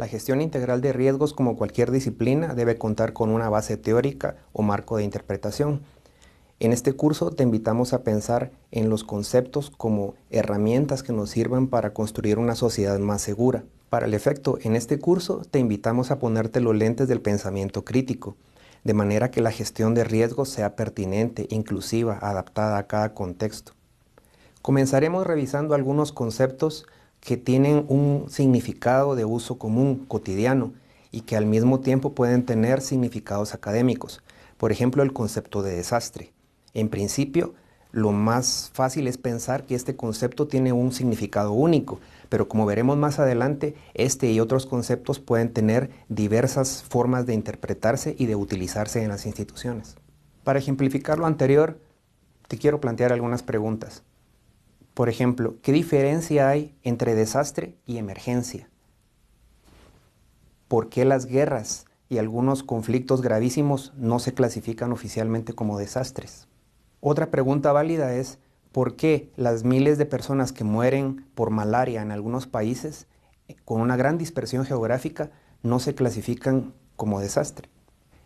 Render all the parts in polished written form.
La gestión integral de riesgos, como cualquier disciplina, debe contar con una base teórica o marco de interpretación. En este curso te invitamos a pensar en los conceptos como herramientas que nos sirvan para construir una sociedad más segura. Para el efecto, en este curso te invitamos a ponerte los lentes del pensamiento crítico, de manera que la gestión de riesgos sea pertinente, inclusiva, adaptada a cada contexto. Comenzaremos revisando algunos conceptos que tienen un significado de uso común, cotidiano, y que al mismo tiempo pueden tener significados académicos. Por ejemplo, el concepto de desastre. En principio, lo más fácil es pensar que este concepto tiene un significado único, pero como veremos más adelante, este y otros conceptos pueden tener diversas formas de interpretarse y de utilizarse en las instituciones. Para ejemplificar lo anterior, te quiero plantear algunas preguntas. Por ejemplo, ¿qué diferencia hay entre desastre y emergencia? ¿Por qué las guerras y algunos conflictos gravísimos no se clasifican oficialmente como desastres? Otra pregunta válida es, ¿por qué las miles de personas que mueren por malaria en algunos países, con una gran dispersión geográfica, no se clasifican como desastre?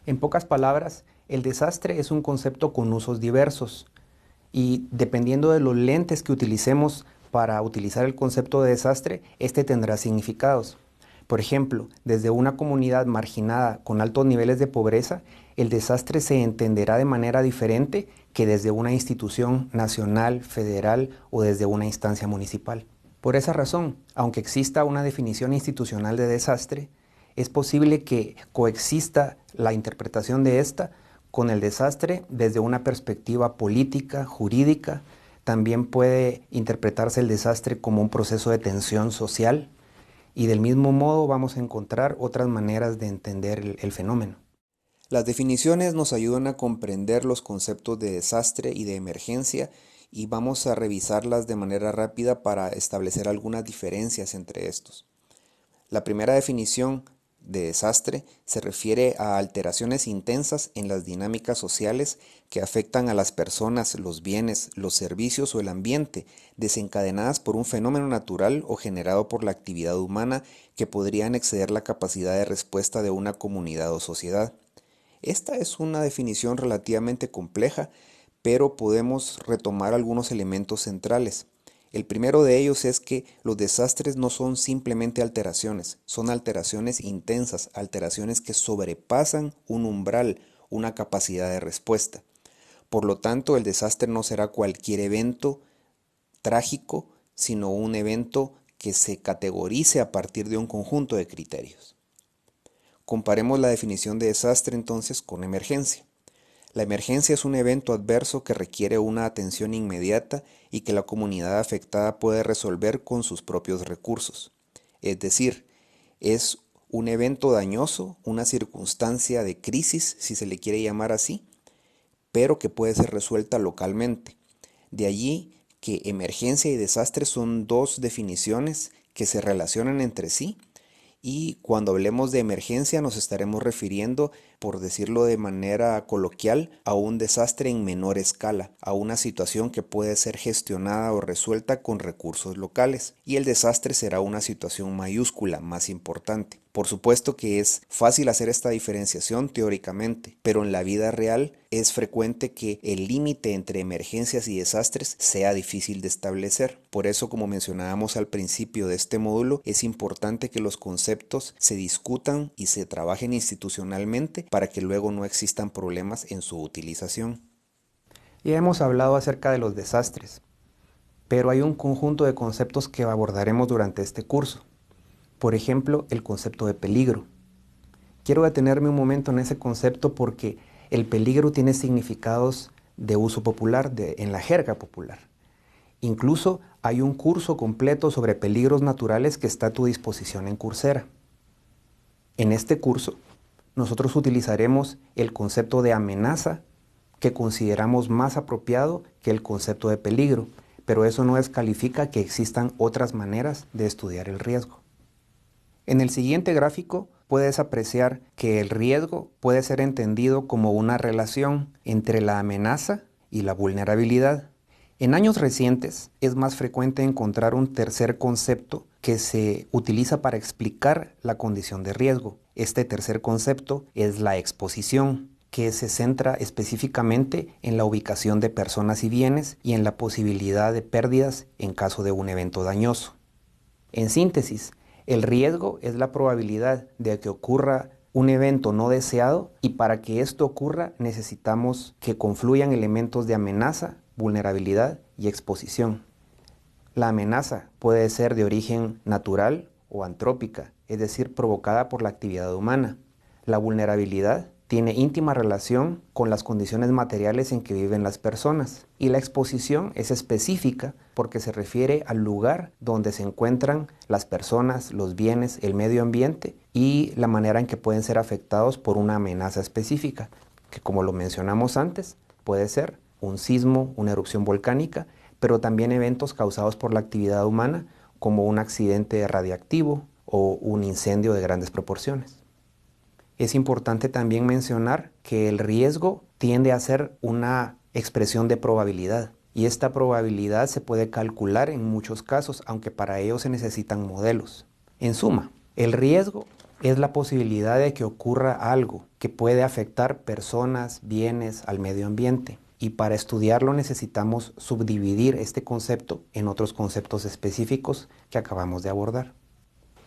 En pocas palabras, el desastre es un concepto con usos diversos, y dependiendo de los lentes que utilicemos para utilizar el concepto de desastre, este tendrá significados. Por ejemplo, desde una comunidad marginada con altos niveles de pobreza, el desastre se entenderá de manera diferente que desde una institución nacional, federal o desde una instancia municipal. Por esa razón, aunque exista una definición institucional de desastre, es posible que coexista la interpretación de esta con el desastre desde una perspectiva política, jurídica. También puede interpretarse el desastre como un proceso de tensión social, y del mismo modo vamos a encontrar otras maneras de entender el fenómeno. Las definiciones nos ayudan a comprender los conceptos de desastre y de emergencia y vamos a revisarlas de manera rápida para establecer algunas diferencias entre estos. La primera definición de desastre se refiere a alteraciones intensas en las dinámicas sociales que afectan a las personas, los bienes, los servicios o el ambiente, desencadenadas por un fenómeno natural o generado por la actividad humana que podrían exceder la capacidad de respuesta de una comunidad o sociedad. Esta es una definición relativamente compleja, pero podemos retomar algunos elementos centrales. El primero de ellos es que los desastres no son simplemente alteraciones, son alteraciones intensas, alteraciones que sobrepasan un umbral, una capacidad de respuesta. Por lo tanto, el desastre no será cualquier evento trágico, sino un evento que se categorice a partir de un conjunto de criterios. Comparemos la definición de desastre entonces con emergencia. La emergencia es un evento adverso que requiere una atención inmediata y que la comunidad afectada puede resolver con sus propios recursos. Es decir, es un evento dañoso, una circunstancia de crisis, si se le quiere llamar así, pero que puede ser resuelta localmente. De allí que emergencia y desastre son dos definiciones que se relacionan entre sí, y cuando hablemos de emergencia nos estaremos refiriendo, por decirlo de manera coloquial, a un desastre en menor escala, a una situación que puede ser gestionada o resuelta con recursos locales, y el desastre será una situación mayúscula, más importante. Por supuesto que es fácil hacer esta diferenciación teóricamente, pero en la vida real es frecuente que el límite entre emergencias y desastres sea difícil de establecer. Por eso, como mencionábamos al principio de este módulo, es importante que los conceptos se discutan y se trabajen institucionalmente para que luego no existan problemas en su utilización. Ya hemos hablado acerca de los desastres, pero hay un conjunto de conceptos que abordaremos durante este curso. Por ejemplo, el concepto de peligro. Quiero detenerme un momento en ese concepto porque el peligro tiene significados de uso popular, en la jerga popular. Incluso hay un curso completo sobre peligros naturales que está a tu disposición en Coursera. En este curso, nosotros utilizaremos el concepto de amenaza, que consideramos más apropiado que el concepto de peligro, pero eso no descalifica que existan otras maneras de estudiar el riesgo. En el siguiente gráfico puedes apreciar que el riesgo puede ser entendido como una relación entre la amenaza y la vulnerabilidad. En años recientes es más frecuente encontrar un tercer concepto que se utiliza para explicar la condición de riesgo. Este tercer concepto es la exposición, que se centra específicamente en la ubicación de personas y bienes y en la posibilidad de pérdidas en caso de un evento dañoso. En síntesis, el riesgo es la probabilidad de que ocurra un evento no deseado, y para que esto ocurra necesitamos que confluyan elementos de amenaza, vulnerabilidad y exposición. La amenaza puede ser de origen natural o antrópica, es decir, provocada por la actividad humana. La vulnerabilidad tiene íntima relación con las condiciones materiales en que viven las personas, y la exposición es específica porque se refiere al lugar donde se encuentran las personas, los bienes, el medio ambiente y la manera en que pueden ser afectados por una amenaza específica, que, como lo mencionamos antes, puede ser un sismo, una erupción volcánica, pero también eventos causados por la actividad humana, como un accidente radiactivo o un incendio de grandes proporciones. Es importante también mencionar que el riesgo tiende a ser una expresión de probabilidad, y esta probabilidad se puede calcular en muchos casos, aunque para ello se necesitan modelos. En suma, el riesgo es la posibilidad de que ocurra algo que puede afectar personas, bienes, al medio ambiente. Y para estudiarlo necesitamos subdividir este concepto en otros conceptos específicos que acabamos de abordar.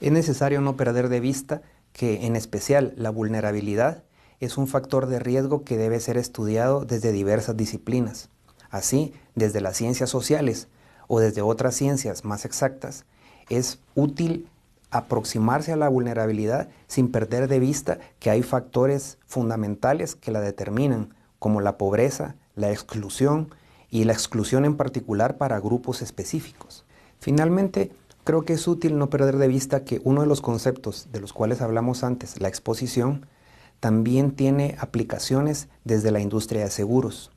Es necesario no perder de vista que, en especial, la vulnerabilidad es un factor de riesgo que debe ser estudiado desde diversas disciplinas. Así, desde las ciencias sociales o desde otras ciencias más exactas, es útil aproximarse a la vulnerabilidad sin perder de vista que hay factores fundamentales que la determinan, como la pobreza, la exclusión y la exclusión en particular para grupos específicos. Finalmente, creo que es útil no perder de vista que uno de los conceptos de los cuales hablamos antes, la exposición, también tiene aplicaciones desde la industria de seguros.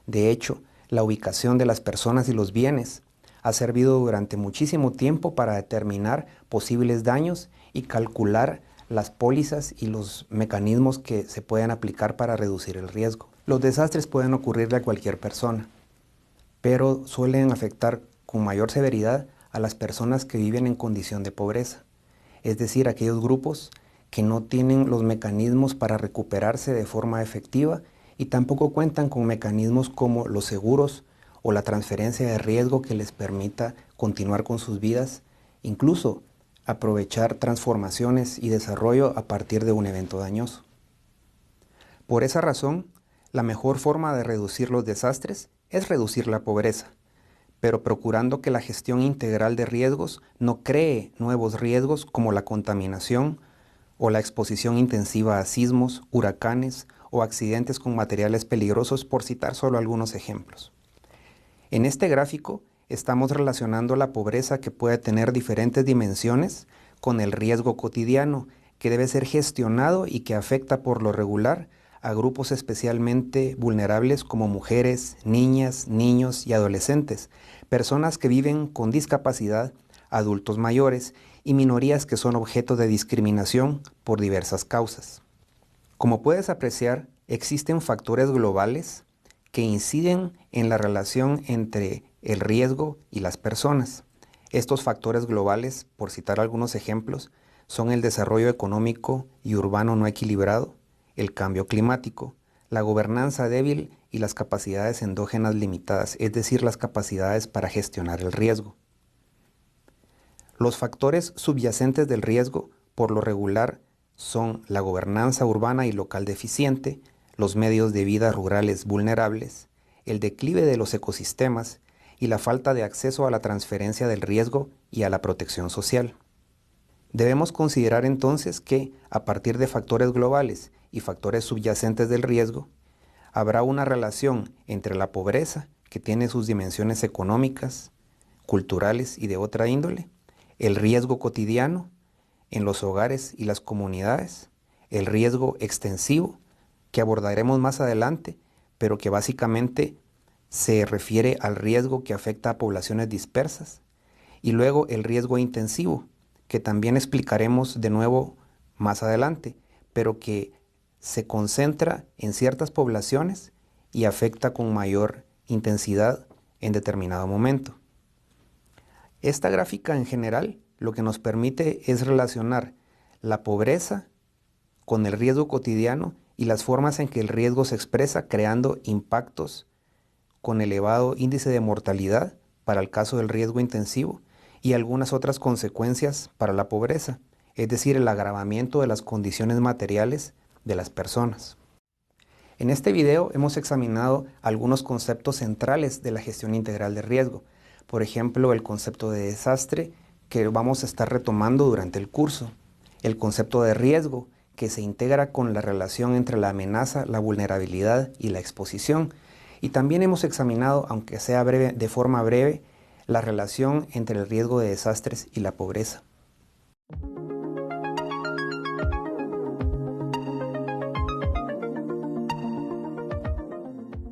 De hecho, la ubicación de las personas y los bienes ha servido durante muchísimo tiempo para determinar posibles daños y calcular las pólizas y los mecanismos que se pueden aplicar para reducir el riesgo. Los desastres pueden ocurrirle a cualquier persona, pero suelen afectar con mayor severidad a las personas que viven en condición de pobreza, es decir, aquellos grupos que no tienen los mecanismos para recuperarse de forma efectiva y tampoco cuentan con mecanismos como los seguros o la transferencia de riesgo que les permita continuar con sus vidas, incluso aprovechar transformaciones y desarrollo a partir de un evento dañoso. Por esa razón, la mejor forma de reducir los desastres es reducir la pobreza, pero procurando que la gestión integral de riesgos no cree nuevos riesgos como la contaminación o la exposición intensiva a sismos, huracanes o accidentes con materiales peligrosos, por citar solo algunos ejemplos. En este gráfico estamos relacionando la pobreza, que puede tener diferentes dimensiones, con el riesgo cotidiano, que debe ser gestionado y que afecta por lo regular a grupos especialmente vulnerables como mujeres, niñas, niños y adolescentes, personas que viven con discapacidad, adultos mayores y minorías que son objeto de discriminación por diversas causas. Como puedes apreciar, existen factores globales que inciden en la relación entre el riesgo y las personas. Estos factores globales, por citar algunos ejemplos, son el desarrollo económico y urbano no equilibrado, el cambio climático, la gobernanza débil y las capacidades endógenas limitadas, es decir, las capacidades para gestionar el riesgo. Los factores subyacentes del riesgo, por lo regular, son la gobernanza urbana y local deficiente, los medios de vida rurales vulnerables, el declive de los ecosistemas y la falta de acceso a la transferencia del riesgo y a la protección social. Debemos considerar entonces que, a partir de factores globales y factores subyacentes del riesgo, habrá una relación entre la pobreza, que tiene sus dimensiones económicas, culturales y de otra índole, el riesgo cotidiano en los hogares y las comunidades, el riesgo extensivo, que abordaremos más adelante, pero que básicamente se refiere al riesgo que afecta a poblaciones dispersas, y luego el riesgo intensivo, que también explicaremos de nuevo más adelante, pero que se concentra en ciertas poblaciones y afecta con mayor intensidad en determinado momento. Esta gráfica en general lo que nos permite es relacionar la pobreza con el riesgo cotidiano y las formas en que el riesgo se expresa, creando impactos con elevado índice de mortalidad para el caso del riesgo intensivo y algunas otras consecuencias para la pobreza, es decir, el agravamiento de las condiciones materiales de las personas. En este video hemos examinado algunos conceptos centrales de la gestión integral de riesgo, por ejemplo, el concepto de desastre, que vamos a estar retomando durante el curso, el concepto de riesgo, que se integra con la relación entre la amenaza, la vulnerabilidad y la exposición, y también hemos examinado, aunque sea breve, de forma breve, la relación entre el riesgo de desastres y la pobreza.